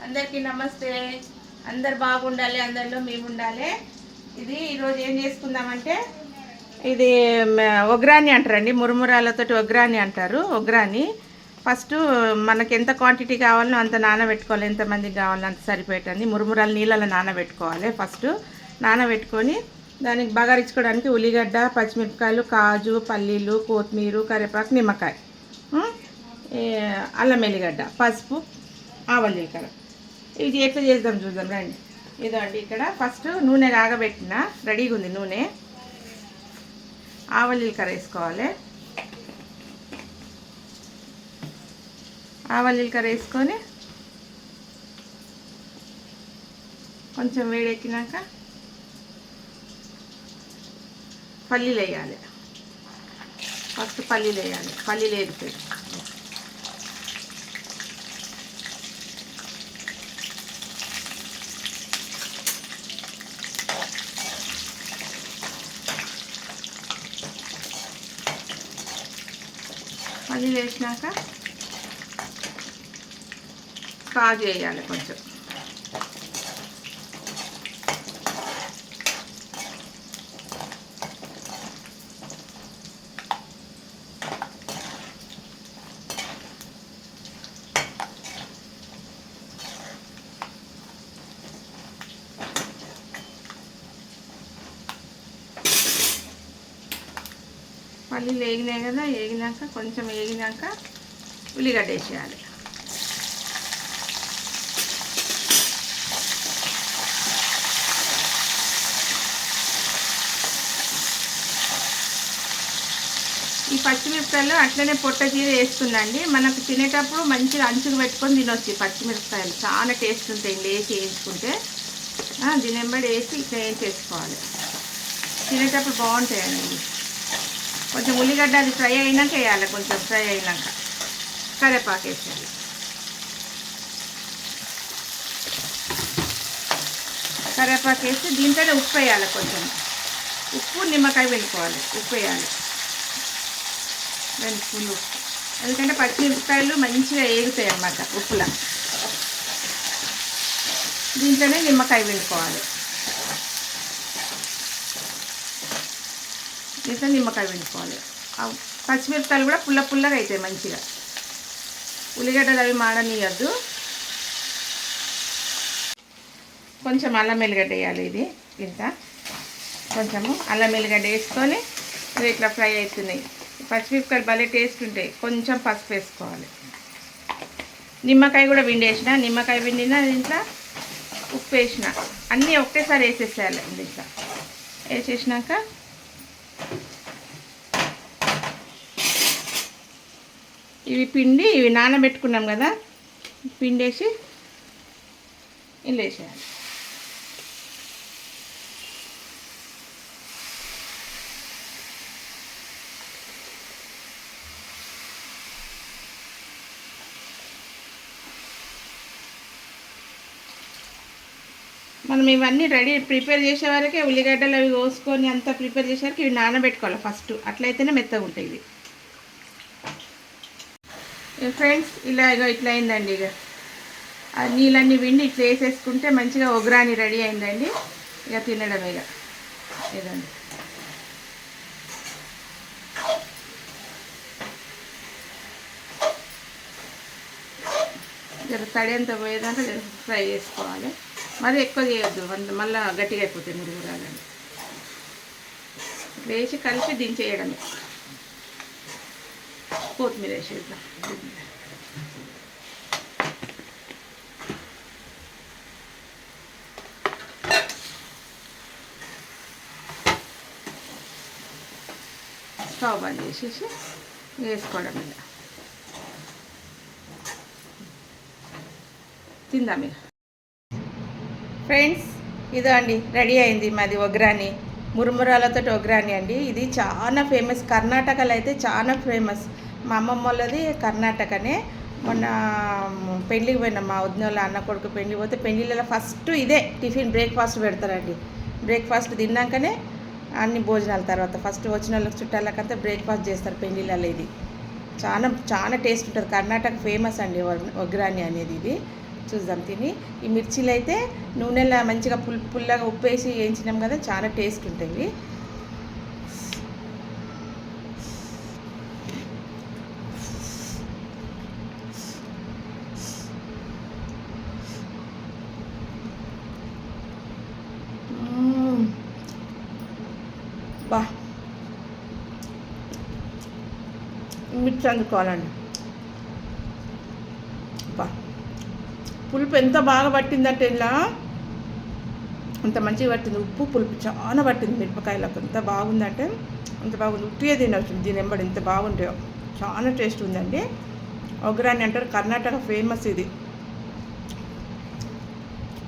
అందరికీ నమస్తే. అందరు బాగుండాలి, అందరిలో మేము ఉండాలి. ఇది ఈరోజు ఏం చేసుకుందామంటే ఇది ఒగ్రాని అంటారండి. మురుమురాలతోటి ఒగ్రాని అంటారు. ఒగ్రాని ఫస్ట్ మనకి ఎంత క్వాంటిటీ కావాలో అంత నానబెట్టుకోవాలి. ఎంతమందికి కావాలో అంత సరిపోయేటండి. మురుమురాలు నీళ్ళలో నానబెట్టుకోవాలి. ఫస్ట్ నానబెట్టుకొని దానికి బగారించుకోవడానికి ఉల్లిగడ్డ, పచ్చిమిరపకాయలు, కాజు, పల్లీలు, కొత్తిమీర, కరివేపాకు, నిమ్మకాయ, అల్లం ఎల్లిగడ్డ, పసుపు, ఆవాలు, జీలకర్ర. ఇది ఎట్లా చేద్దాం చూద్దాం రండి. ఇదో అండి, ఇక్కడ ఫస్ట్ నూనె కాగబెట్టిన రెడీగా ఉంది నూనె. ఆవాలు, జీలకర్ర వేసుకోవాలి. ఆవాలు, జీలకర్ర వేసుకొని కొంచెం వేడెక్కినాక పల్లీలు వేయాలి. ఫస్ట్ పల్లీలు వేయాలి. పల్లీలు వేగుతాయి. పల్లీలు వేసినాక కాజు వేయాలి కొంచెం. పల్లీలు వేగినాయి కదా, వేగినాక కొంచెం వేగినాక ఉల్లిగడ్డ వేసేయాలి. ఈ పచ్చిమిరపకాయలు అట్లనే పొట్ట చీర వేస్తుందండి. మనకు తినేటప్పుడు మంచిగా అంచుకు పెట్టుకొని తినొచ్చు. పచ్చిమిరపకాయలు చాలా టేస్ట్ ఉంటాయి. వేసి వేయించుకుంటే దీని వెంబడి వేసి ఇట్లా వేయించేసుకోవాలి. తినేటప్పుడు బాగుంటాయండి. కొంచెం ఉల్లిగడ్డ అది ఫ్రై అయినాక వేయాలి. కొంచెం ఫ్రై అయినాక కరివేపాకు వేసేయాలి. కరివేపాకు వేసి దీంట్లోనే ఉప్పు వేయాలి. కొంచెం ఉప్పు, నిమ్మకాయ పిండుకోవాలి. ఉప్పు వేయాలి 2 స్పూన్లు ఉప్పు. ఎందుకంటే పచ్చిమిరపకాయలు మంచిగా వేగుతాయి అన్నమాట ఉప్పులా. దీంట్లోనే నిమ్మకాయ పిండుకోవాలి. దీంట్లో నిమ్మకాయ పిండుకోవాలి. పచ్చిమిరపకాయలు కూడా పుల్లగా అవుతాయి మంచిగా. ఉల్లిగడ్డలు అవి మాడనియద్దు. కొంచెం అల్లం ఎల్లిగడ్డ వేయాలి. ఇది ఇంత కొంచెము అల్లం ఎల్లిగడ్డ వేసుకొని ఇట్లా ఫ్రై అవుతున్నాయి. పచ్చిమిరపకాయలు భలే టేస్ట్ ఉంటాయి. కొంచెం పసుపు వేసుకోవాలి. నిమ్మకాయ కూడా పిండేసిన. నిమ్మకాయ పిండిన దీంట్లో ఉప్పు వేసిన. అన్నీ ఒకేసారి వేసేసేయాలి. దీంట్లో వేసేసినాక ఇవి నానబెట్టుకున్నాం కదా, పిండేసి ఇందులో వేసేయాలి. మనం ఇవన్నీ ప్రిపేర్ చేసే వరకే ఉల్లిగడ్డలు అవి కోసుకొని అంతా ప్రిపేర్ చేసే వరకు ఇవి నానబెట్టుకోవాలి ఫస్ట్. అట్లయితేనే మెత్తగా ఉంటాయి ఇవి. ఫ్రెండ్స్ ఇట్లా అయిందండి. ఇక ఆ నీళ్ళన్నీ పిండి ఇట్లా వేసేసుకుంటే మంచిగా ఒగ్రాని రెడీ అయిందండి. ఇక తినడమే. ఇదండి జర తడి అంతా పోయేదాకా ఫ్రై చేసుకోవాలి. మరి ఎక్కువ చేయొద్దు, మళ్ళీ గట్టిగా అయిపోతాయి మురుగురాలని. వేసి కలిపి దించేయడమే. కొత్తిమీర వేసేద్దాం. స్టవ్ బంద్ చేసేసి వేసుకోవడం. ఇలా తిందాం. ఇక ఫ్రెండ్స్ ఇదో అండి రెడీ అయింది మాది ఒగ్రాని. మురుమురాలతో ఒగ్రాని అండి. ఇది చాలా ఫేమస్. కర్ణాటకలో అయితే చాలా ఫేమస్. మా అమ్మమ్మ వాళ్ళది కర్ణాటకనే. మొన్న పెళ్ళికి పోయినా మా వదిన వాళ్ళ అన్న కొడుకు పెళ్ళికి పోతే పెళ్ళిళ్ళలో ఫస్ట్ ఇదే టిఫిన్ బ్రేక్ఫాస్ట్ పెడతారండి. బ్రేక్ఫాస్ట్ తిన్నాకనే అన్ని భోజనాల తర్వాత ఫస్ట్ వచ్చిన వాళ్ళకి చుట్టాలకంతా బ్రేక్ఫాస్ట్ చేస్తారు పెళ్ళిళ్ళలో. ఇది చాలా చాలా టేస్ట్ ఉంటుంది. కర్ణాటక ఫేమస్ అండి ఒగ్రాని అనేది. ఇది చూద్దాం తిని. ఈ మిర్చీలు అయితే నూనెలో మంచిగా పుల్లగా ఉప్పేసి వేయించినాం కదా, చాలా టేస్ట్ ఉంటాయి. బా మిర్చి అందుకోవాలండి. బా పులుపు ఎంత బాగా పట్టిందంటే ఇలా అంత మంచిగా పట్టింది. ఉప్పు పులుపు చాలా పట్టింది మిరపకాయలకు. ఎంత బాగుందంటే అంత బాగుంది. ఉట్టిగా తినవచ్చు దీని వెంబడి ఎంత బాగుంటాయో. చాలా టేస్ట్ ఉందండి. ఒగ్రాని అంటారు, కర్ణాటక ఫేమస్ ఇది.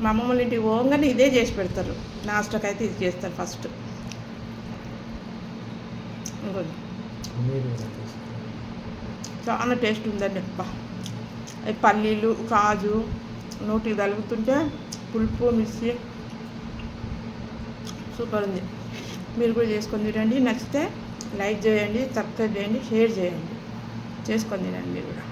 మా అమ్మమ్మల ఇంటికి పోగానే ఇదే చేసి పెడతారు. నాస్టక్ అయితే ఇది చేస్తారు ఫస్ట్. ఇంకోటి చాలా టేస్ట్ ఉందండి. పల్లీలు కాజు నోటికి తలుగుతుంటే పులుపు మిర్చి సూపర్ ఉంది. మీరు కూడా చేసుకొని తినండి. నచ్చితే లైక్ చేయండి, సబ్స్క్రైబ్ చేయండి, షేర్ చేయండి. చేసుకొని తినండి మీరు కూడా.